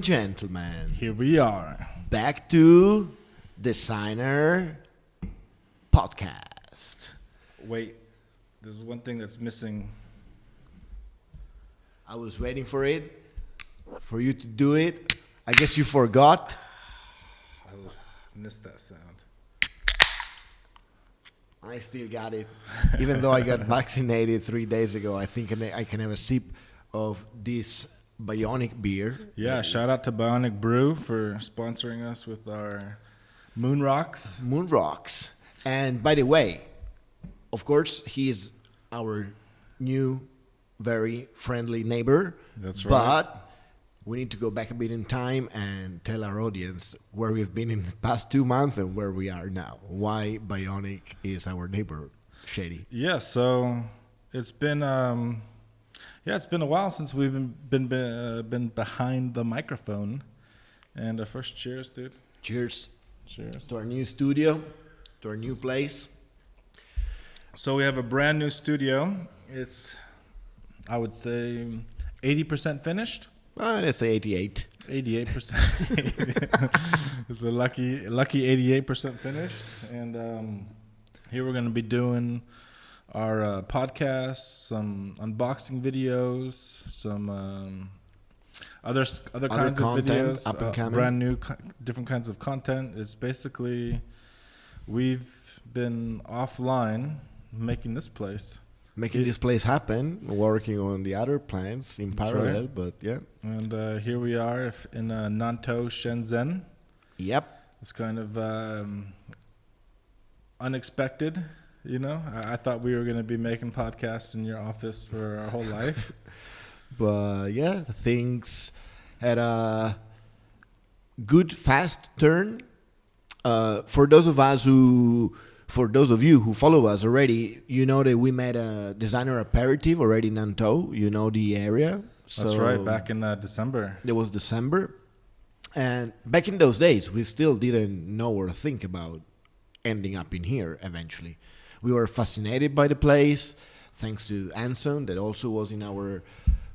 gentlemen, Here we are. back to TheSignR podcast. Wait, there's one thing that's missing. I was waiting for you to do it. I guess you forgot. I missed that sound. I still got it. Even though I got vaccinated 3 days ago, I think I can have a sip of this bionic beer. Yeah, shout out to Bionic Brew for sponsoring us with our Moon Rocks. Moon Rocks. And by the way, of course, he is our new, very friendly neighbor. That's right. But we need to go back a bit in time and tell our audience where we've been in the past 2 months and where we are now. Why Bionic is our neighbor, Shady. Yeah, so it's been it's been a while since we've been behind the microphone. And first, cheers, dude. Cheers. Cheers. To our new studio, to our new place. So we have a brand new studio. It's, I would say, 80% finished. Let's say 88. 88%. It's a lucky 88% finished. And here we're going to be doing our podcasts, some unboxing videos, some other kinds of videos, up and coming. brand new, different kinds of content. It's basically, we've been offline making this place. Making this place happen, working on the other plans in parallel, right. but yeah. And here we are in Nantou, Shenzhen. Yep. It's kind of unexpected, you know. I thought we were going to be making podcasts in your office for our whole life. But yeah, things had a good, fast turn. For those of you who follow us already, you know that we made a TheSignR aperitif already in Nantou. You know the area. That's right, back in December. It was December. And back in those days, we still didn't know or think about ending up in here eventually. We were fascinated by the place, thanks to Anson, that also was in our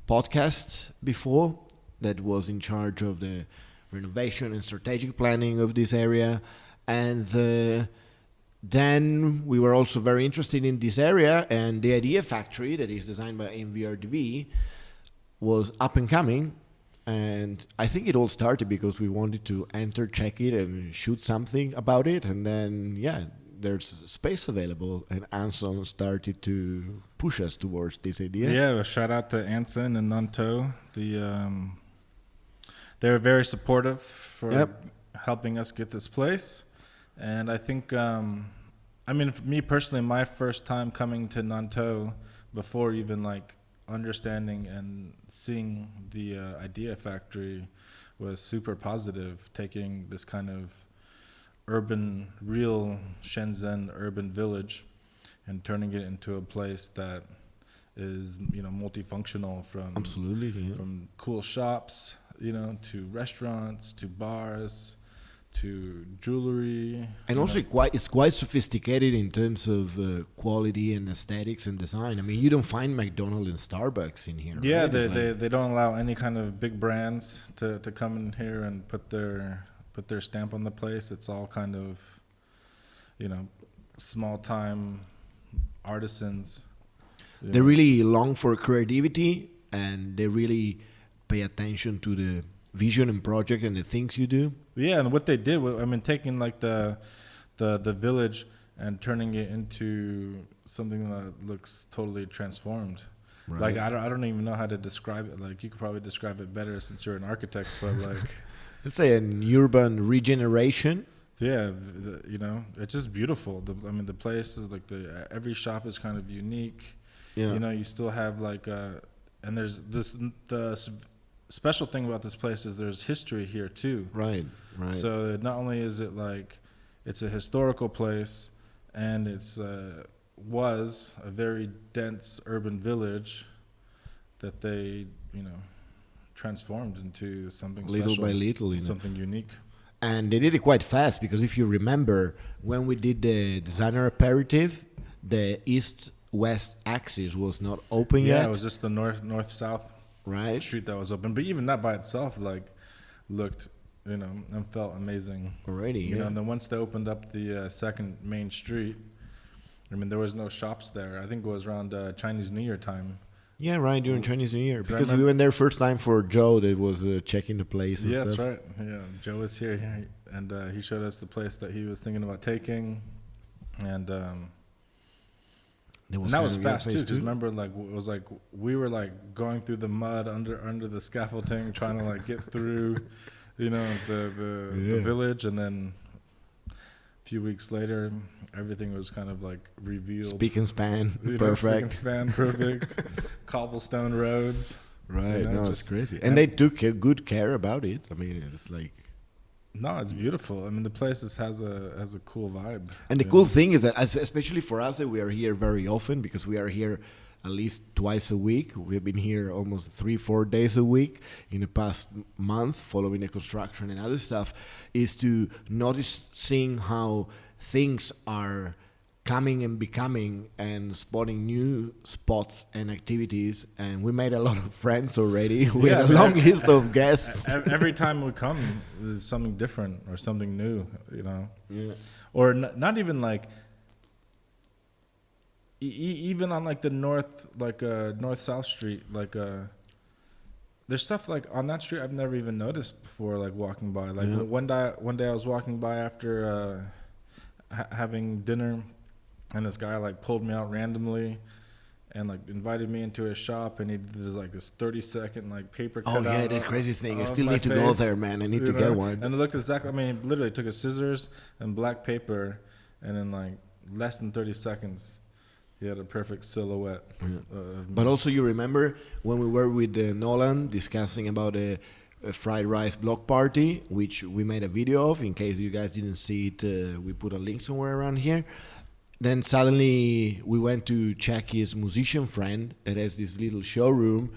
podcast before, that was in charge of the renovation and strategic planning of this area. And then we were also very interested in this area, and the Idea Factory, that is designed by MVRDV, was up and coming. And I think it all started because we wanted to enter, check it, and shoot something about it. And then, yeah, there's space available, and Anson started to push us towards this idea. Yeah, a shout out to Anson and Nantou. They were very supportive for helping us get this place. And I think, for me personally, my first time coming to Nantou, before even like understanding and seeing the Idea Factory, was super positive. Taking this kind of real Shenzhen urban village, and turning it into a place that is, multifunctional from cool shops, to restaurants, to bars, to jewelry, and also it's quite sophisticated in terms of quality and aesthetics and design. I mean, you don't find McDonald's and Starbucks in here. Yeah, right? they don't allow any kind of big brands to come in here and put their stamp on the place. It's all kind of, small time artisans. They really long for creativity, and they really pay attention to the vision and project and the things you do. Yeah, and what they did, taking like the village and turning it into something that looks totally transformed. Right. Like I don't even know how to describe it. Like you could probably describe it better since you're an architect, but like let's say an urban regeneration. Yeah, it's just beautiful. The place is like every shop is kind of unique. Yeah. You still have like and there's the special thing about this place is there's history here too. Right. So not only is it like it's a historical place, and was a very dense urban village that they transformed into something little special, by little, something unique. And they did it quite fast, because if you remember when we did the TheSignR aperitif, the east-west axis was not open yet. Yeah, it was just the north-south right street that was open. But even that by itself, looked, and felt amazing. Already, yeah. And then once they opened up the second main street, I mean, there was no shops there. I think it was around Chinese New Year time. Yeah, right, during Chinese New Year. So Because we went there first time for Joe that was checking the place and Yeah, stuff. that's right. Yeah, Joe was here, and he showed us the place that he was thinking about taking. And that was fast too, because remember, like, it was like we were like going through the mud under the scaffolding, trying to like get through, the village, and then a few weeks later, everything was kind of like revealed. Speak and span, perfect. Speak and span, perfect. Cobblestone roads. Right, no, it's crazy, and they took good care about it. I mean, it's like. No, it's beautiful. I mean, the place has a cool vibe. And the cool thing is that, especially for us, that we are here very often because we are here at least twice a week. We've been here almost 3-4 days a week in the past month, following the construction and other stuff, is to notice seeing how things are coming and becoming and spotting new spots and activities. And we made a lot of friends already. We had a long list of guests. Every time we come, there's something different or something new, Yeah. Or not even like, even on like the north-south street, like there's stuff like on that street I've never even noticed before, like walking by. Like one day I was walking by after having dinner, and this guy like pulled me out randomly and like invited me into his shop, and he did this 30-second like paper cut. Oh yeah, that crazy thing. I still need to go there, man. I need to get one. And it looked exactly, I mean, he literally took his scissors and black paper, and in like less than 30 seconds, he had a perfect silhouette. But also, you remember when we were with Nolan discussing about a fried rice block party, which we made a video of. In case you guys didn't see it, we put a link somewhere around here. Then suddenly we went to check his musician friend that has this little showroom,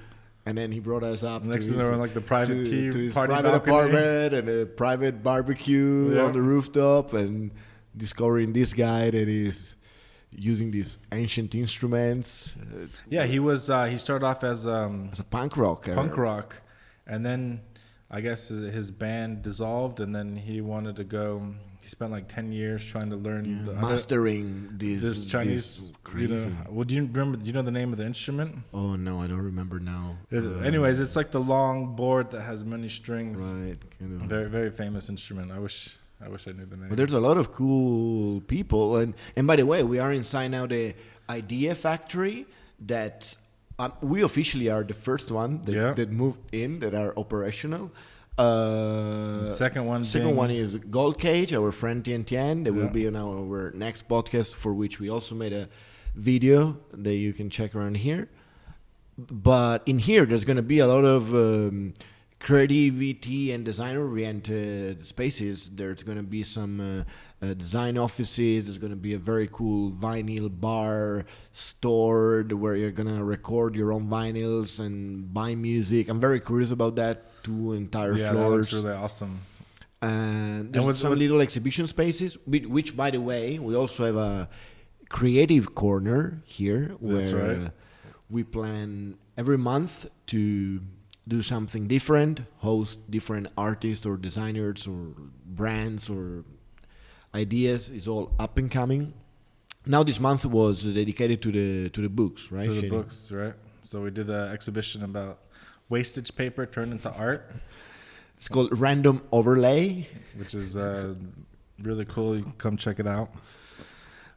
and then he brought us up next to like the private to his party private balcony. Apartment and a private barbecue on the rooftop, and discovering this guy that is using these ancient instruments. He started off as a punk rocker. Punk rock, and then I guess his band dissolved, and then he wanted to go. He spent like 10 years trying to learn mastering this Chinese. Crazy. Do you remember? Do you know the name of the instrument? Oh no, I don't remember now. Anyways, it's like the long board that has many strings. Right. Very, very famous instrument. I wish I knew the name. But there's a lot of cool people, and by the way, we are inside now the Idea Factory that. We officially are the first one that moved in, that are operational. Second one is Gold Cage, our friend Tien Tien. That will be on our next podcast, for which we also made a video that you can check around here. But in here, there's going to be a lot of creativity and design-oriented spaces. There's going to be some design offices. There's going to be a very cool vinyl bar store where you're going to record your own vinyls and buy music. I'm very curious about that. 2 entire floors. Yeah, that looks really awesome. And there's some little exhibition spaces, which, by the way, we also have a creative corner here where we plan every month to do something different, host different artists or designers or brands or ideas. Is all up and coming. Now this month was dedicated to the books, right? To the books, right? So we did an exhibition about wastage paper turned into art. It's called Random Overlay, which is really cool. You can come check it out.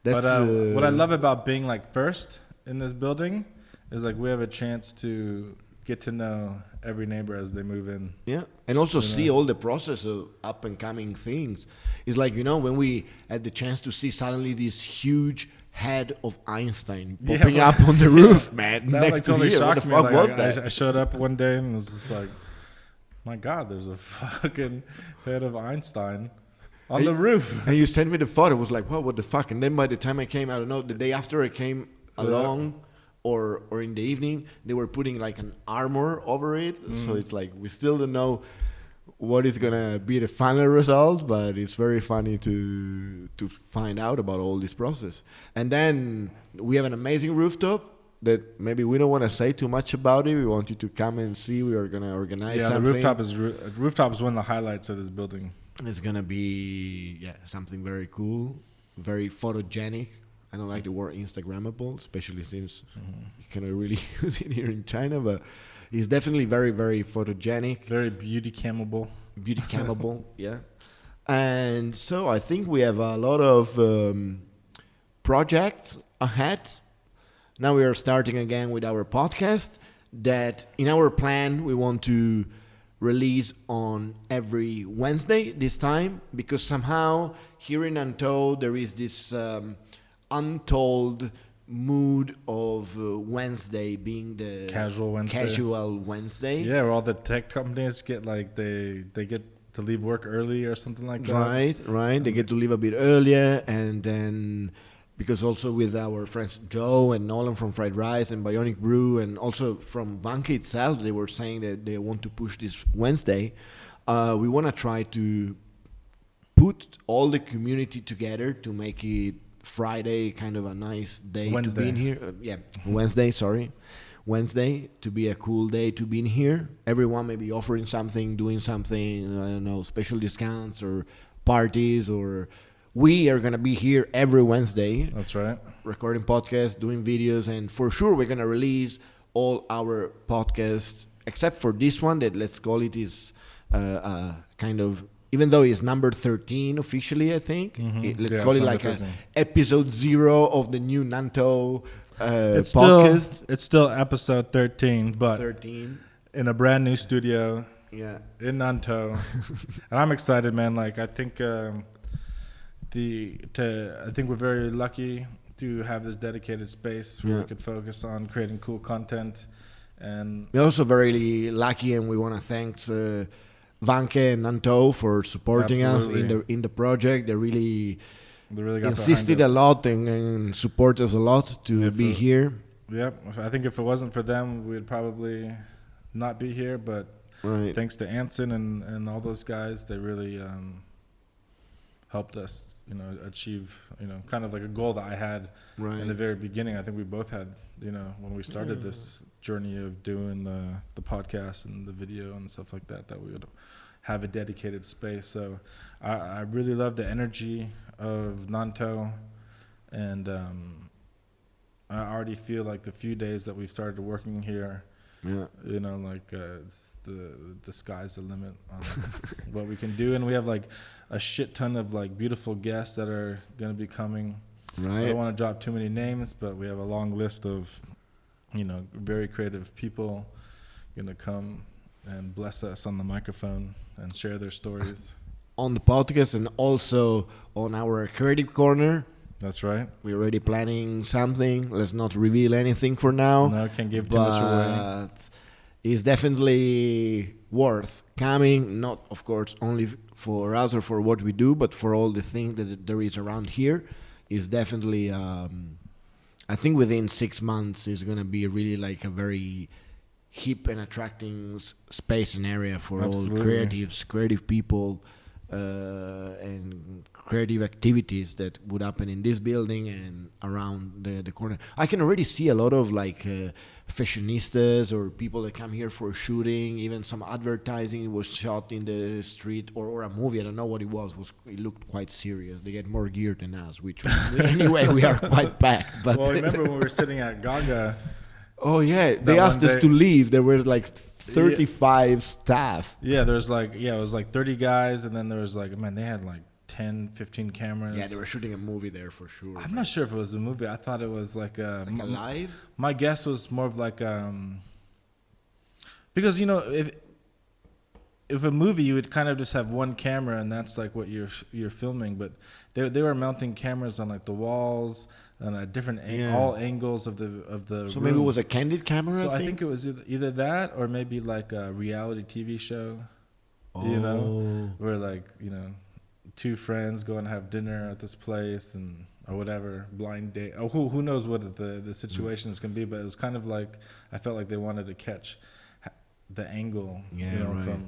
That's, but what I love about being like first in this building is like we have a chance to get to know every neighbor as they move in. Yeah, and also see all the process of up and coming things. It's like, when we had the chance to see suddenly this huge head of Einstein popping up on the roof, man. That next like to totally here. shocked me. What the fuck was I that? showed up one day and it was just like, my God, there's a fucking head of Einstein on the roof. And you sent me the photo. I was like, what the fuck? And then by the time I came, I don't know, the day after I came along, or in the evening, they were putting like an armor over it. So it's like we still don't know what is gonna be the final result, but it's very funny to find out about all this process. And then we have an amazing rooftop that maybe we don't want to say too much about it. We want you to come and see. We are gonna organize something. The rooftop is one of the highlights of this building. It's gonna be something very cool, very photogenic. I don't like the word Instagrammable, especially since you cannot really use it here in China, but it's definitely very, very photogenic. Very beauty cammable. Beauty cammable, yeah. And so I think we have a lot of projects ahead. Now we are starting again with our podcast that in our plan we want to release on every Wednesday this time, because somehow here in Nantou there is this untold mood of Wednesday being the Casual Wednesday. Yeah, where all the tech companies get like they get to leave work early or something like that. Right. They get to leave a bit earlier, and then because also with our friends Joe and Nolan from Fried Rice and Bionic Brew, and also from Vanke itself, they were saying that they want to push this Wednesday. We want to try to put all the community together to make it Friday kind of a nice day to be in here. Wednesday to be a cool day to be in here. Everyone may be offering something, doing something, I don't know, special discounts or parties, or we are going to be here every Wednesday. That's right. Recording podcasts, doing videos, and for sure we're going to release all our podcasts, except for this one that, let's call it, is kind of, even though it's number 13 officially, I think, let's call it like episode 0 of the new Nantou podcast. It's still episode 13, but in a brand new studio in Nantou. And I'm excited, man. Like, I think I think we're very lucky to have this dedicated space where we could focus on creating cool content. And we're also very lucky, and we want to thank Vanke and Nantou for supporting us in the project. They really insisted a lot and support us a lot to be here. Yep. I think if it wasn't for them, we'd probably not be here. But thanks to Anson and all those guys, they really helped us, achieve, kind of like a goal that I had in the very beginning. I think we both had, when we started this journey of doing the podcast and the video and stuff like that, that we would have a dedicated space. So I really love the energy of Nantou, and I already feel like the few days that we've started working here, it's the sky's the limit on what we can do. And we have like a shit ton of like beautiful guests that are going to be coming. I don't want to drop too many names, but we have a long list of, very creative people going to come and bless us on the microphone and share their stories on the podcast, and also on our creative corner. That's right. We're already planning something. Let's not reveal anything for now. No, can't give too much away. But it's definitely worth coming, not, of course, only for us or for what we do, but for all the things that there is around here. Is definitely, I think within 6 months, is going to be really like a very hip and attracting space and area for all creative people, and creative activities that would happen in this building and around the corner. I can already see a lot of like fashionistas or people that come here for shooting. Even some advertising was shot in the street, or a movie. I don't know what it was. It looked quite serious. They get more gear than us, which anyway we are quite packed. But well, remember when we were sitting at Gaga? Oh yeah, they asked us to leave. There were like 35 staff. Yeah, there's like, it was like 30 guys, and then there was like, man, they had like 10, 15 cameras. Yeah, they were shooting a movie there for sure. I'm not sure if it was a movie. I thought it was like a live? My guess was more of like because if a movie, you would kind of just have one camera and that's like what you're filming, but they were mounting cameras on like the walls and at different all angles of the so room. Maybe it was a candid camera. So I think it was either that or maybe like a reality TV show. Where like two friends go and have dinner at this place or whatever, blind date. Oh, who knows what the situation is going to be, but it was kind of like I felt like they wanted to catch the angle,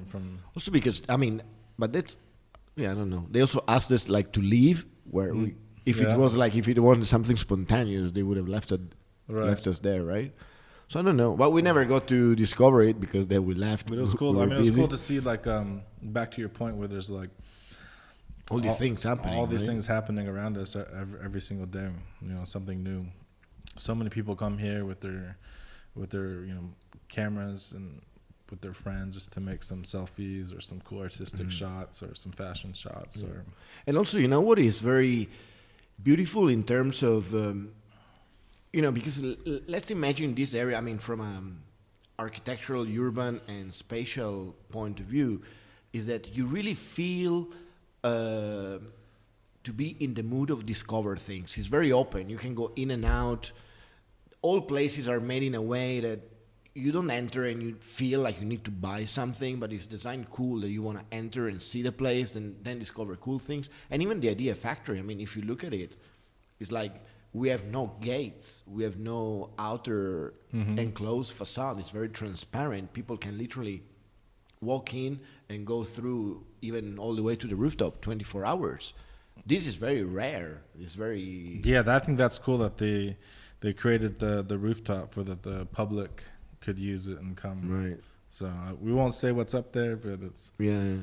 from also because but that's I don't know. They also asked us like to leave if it was like if it wasn't something spontaneous, they would have left it left us there, right? So I don't know, but we never got to discover it because then we left. But it was cool. I mean, it was cool to see, like, back to your point where there's like all these things happening. All these things happening around us every single day. You know, something new. So many people come here with their cameras and with their friends just to make some selfies or some cool artistic shots or some fashion shots. Or and also, you know what is very beautiful in terms of because let's imagine this area. I mean, from an architectural, urban, and spatial point of view, is that you really feel to be in the mood of discover things. It's very open. You can go in and out. All places are made in a way that you don't enter and you feel like you need to buy something, but it's designed cool that you want to enter and see the place and then discover cool things. And even the Idea Factory, I mean, if you look at it, it's like we have no gates. We have no outer enclosed facade. It's very transparent. People can literally walk in and go through even all the way to the rooftop 24 hours. This is very rare. It's very... Yeah, I think that's cool that they created the rooftop for that the public could use it and come. Right. So we won't say what's up there, but it's... Yeah.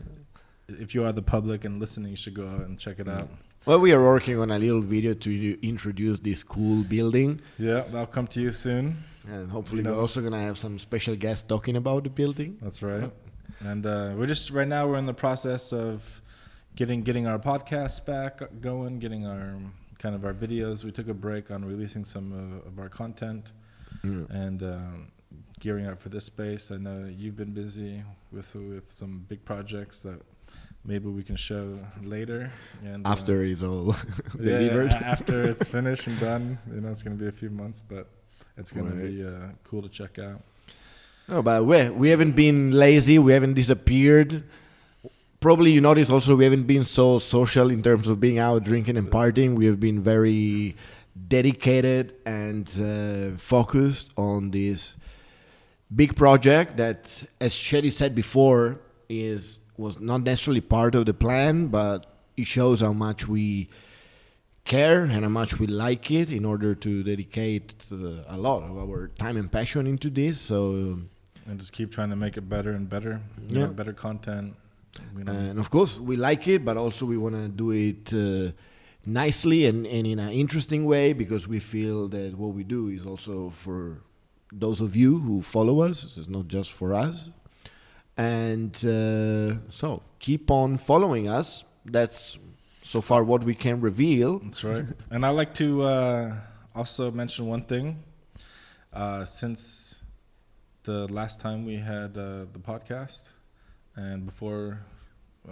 If you are the public and listening, you should go out and check it out. Well, we are working on a little video to introduce this cool building. Yeah, that'll come to you soon. And hopefully we're also going to have some special guests talking about the building. That's right. And right now we're in the process of getting our podcasts back going, getting our kind of our videos. We took a break on releasing some of our content and gearing up for this space. I know that you've been busy with some big projects that maybe we can show later. And after it's all delivered. After it's finished and done. You know, it's going to be a few months, but it's going to be cool to check out. No, but we haven't been lazy. We haven't disappeared. Probably you notice also we haven't been so social in terms of being out drinking and partying. We have been very dedicated and focused on this big project that, as Shady said before, was not necessarily part of the plan, but it shows how much we care and how much we like it in order to dedicate a lot of our time and passion into this. So and just keep trying to make it better and better. You know, better content. You know. And of course, we like it, but also we want to do it nicely and in an interesting way, because we feel that what we do is also for those of you who follow us. It's not just for us. And so keep on following us. That's so far what we can reveal. That's right. And I like to also mention one thing. Since the last time we had the podcast, and before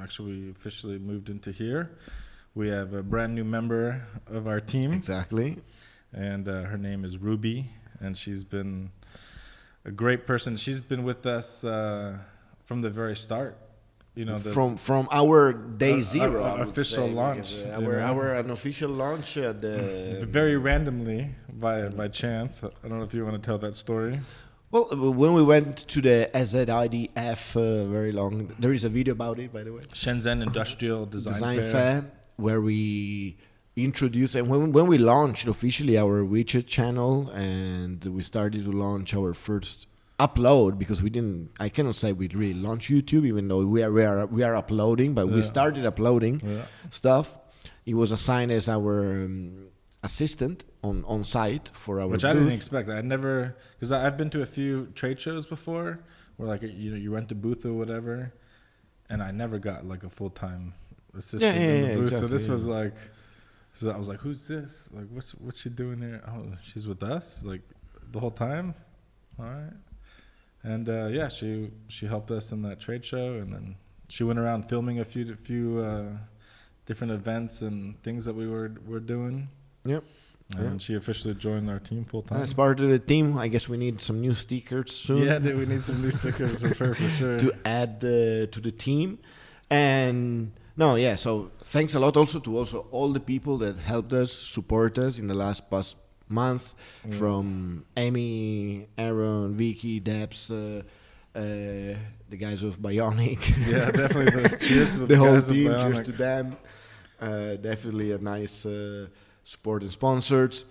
actually we officially moved into here, we have a brand new member of our team. Exactly. And her name is Ruby, and she's been a great person. She's been with us from the very start. You know, from our day zero, our official launch. Our unofficial launch at very randomly by chance. I don't know if you want to tell that story. Well, when we went to the SZIDF, very long. There is a video about it, by the way. Shenzhen Industrial Design Fair, where we introduced, and when we launched officially our WeChat channel, and we started to launch our first upload, because I cannot say we really launched YouTube, even though we are uploading, but we started uploading stuff. It was assigned as our assistant on site for our which booth. I didn't expect. I never, because I've been to a few trade shows before where, like, you rent a booth or whatever, and I never got like a full-time assistant in the booth. Exactly, so this was like, so I was like, who's this? Like, what's she doing here? Oh, she's with us like the whole time. All right. And she helped us in that trade show, and then she went around filming a few different events and things that we were doing. Yep. And she officially joined our team full time. As part of the team, I guess we need some new stickers soon. Yeah, we need some new stickers for sure. To add to the team. And so thanks a lot also to all the people that helped us, support us in the past month, from Amy, Aaron, Vicky, Debs, the guys of Bionic. Yeah, definitely. Cheers to the whole guys team. Of Bionic. Cheers to them. Definitely a nice support and sponsors.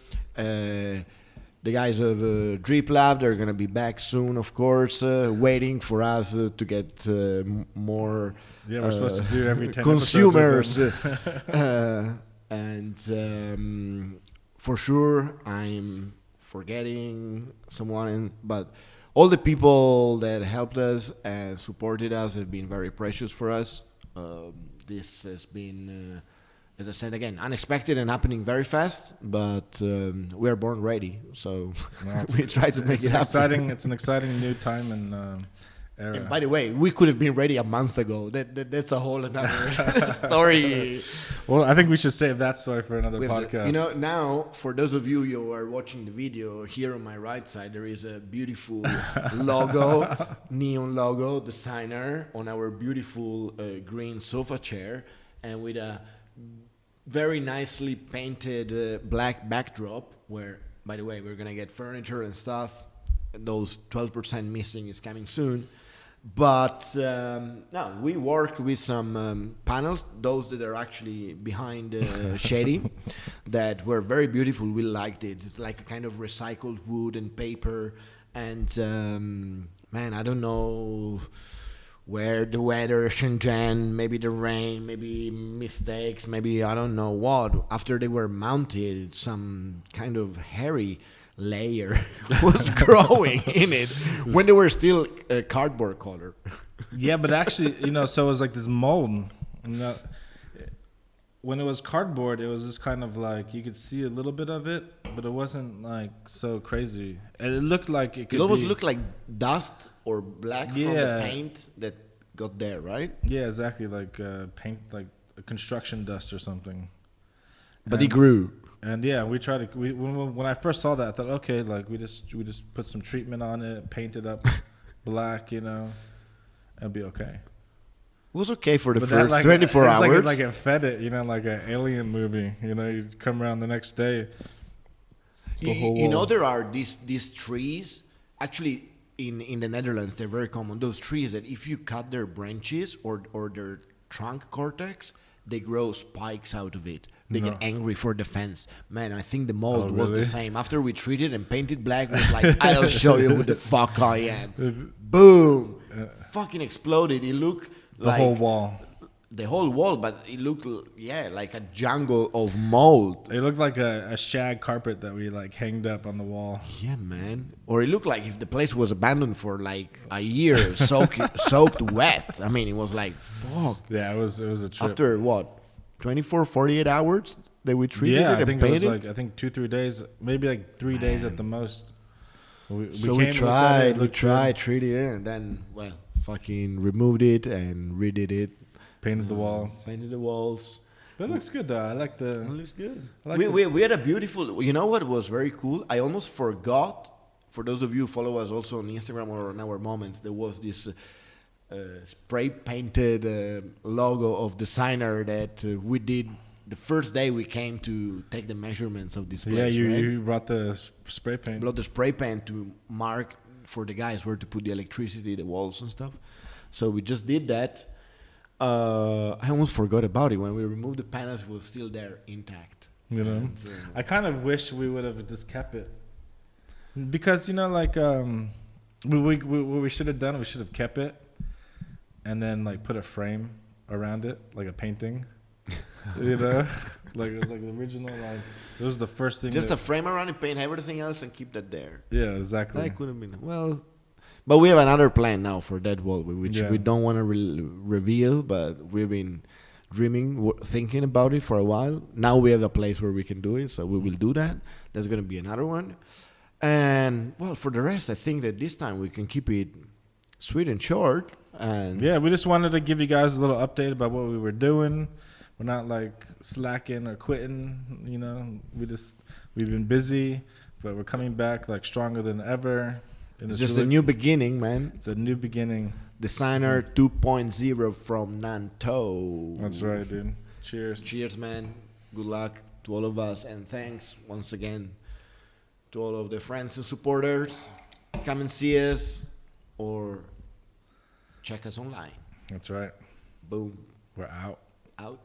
The guys of Drip Lab, they're going to be back soon, of course, waiting for us to get more Yeah, we're supposed to do every 10 consumers. episodes with them. And for sure, I'm forgetting someone, but all the people that helped us and supported us have been very precious for us. This has been, as I said again, unexpected and happening very fast, but we are born ready, so we try to make it happen. It's an exciting new time and era. And by the way, we could have been ready a month ago. That's a whole another story. Well, I think we should save that story for another podcast. Now, for those of you who are watching the video, here on my right side, there is a beautiful logo, neon logo, TheSignR, on our beautiful green sofa chair, and with a very nicely painted black backdrop, where, by the way, we're going to get furniture and stuff. Those 12% missing is coming soon. But no, we worked with some panels, those that are actually behind Shady, that were very beautiful. We liked it. It's like a kind of recycled wood and paper. And man, I don't know where the weather, Shenzhen, maybe the rain, maybe mistakes, maybe I don't know what. After they were mounted, some kind of hairy layer was growing in it when they were still cardboard color. Yeah, but actually, so it was like this mold. When it was cardboard, it was just kind of like you could see a little bit of it, but it wasn't like so crazy. And it looked like it almost looked like dust or black from the paint that got there, right? Yeah, exactly, like paint, like a construction dust or something. But it grew. And yeah, we tried to. When I first saw that, I thought, okay, like we just put some treatment on it, paint it up black, it'll be okay. It was okay for the first 24 hours. Like it fed it, like an alien movie. You come around the next day. There are these trees. Actually, in the Netherlands, they're very common. Those trees that if you cut their branches or their trunk cortex, they grow spikes out of it. They get angry for defense. Man, I think the mold was the same. After we treated and painted black, it was like, I'll show you who the fuck I am. Boom. Fucking exploded. It looked like... The whole wall, but it looked, like a jungle of mold. It looked like a shag carpet that we, hanged up on the wall. Yeah, man. Or it looked like if the place was abandoned for, a year, soaked wet. I mean, it was like, fuck. Yeah, it was a trip. After, 24, 48 hours that we treated it and painted? It was 2-3 days, maybe 3 days at the most. We tried, treated it, and then, fucking removed it and redid it. Painted the walls. But it looks good, though. I like the... It looks good. We had a beautiful... You know what was very cool? I almost forgot, for those of you who follow us also on Instagram or on our moments, there was this spray-painted logo of TheSignR that we did the first day we came to take the measurements of this place. Yeah, you brought the spray paint. Brought the spray paint to mark for the guys where to put the electricity, the walls and stuff. So we just did that. I almost forgot about it. When we removed the panels, it was still there intact. And, I kind of wish we would have just kept it. Because, what we should have done, we should have kept it and then, put a frame around it, like a painting. It was the original, it was the first thing. Just a frame around it, paint everything else, and keep that there. Yeah, exactly. That could have been, but we have another plan now for that wall, which we don't want to reveal, but we've been thinking about it for a while. Now we have a place where we can do it, so we will do that. There's going to be another one. And, for the rest, I think that this time we can keep it sweet and short. And we just wanted to give you guys a little update about what we were doing. We're not, slacking or quitting, we've been busy, but we're coming back, stronger than ever. It's just a new beginning, man. It's a new beginning. TheSignR 2.0 from Nantou. That's right, dude. Cheers. Cheers, man. Good luck to all of us. And thanks once again to all of the friends and supporters. Come and see us or check us online. That's right. Boom. We're out. Out.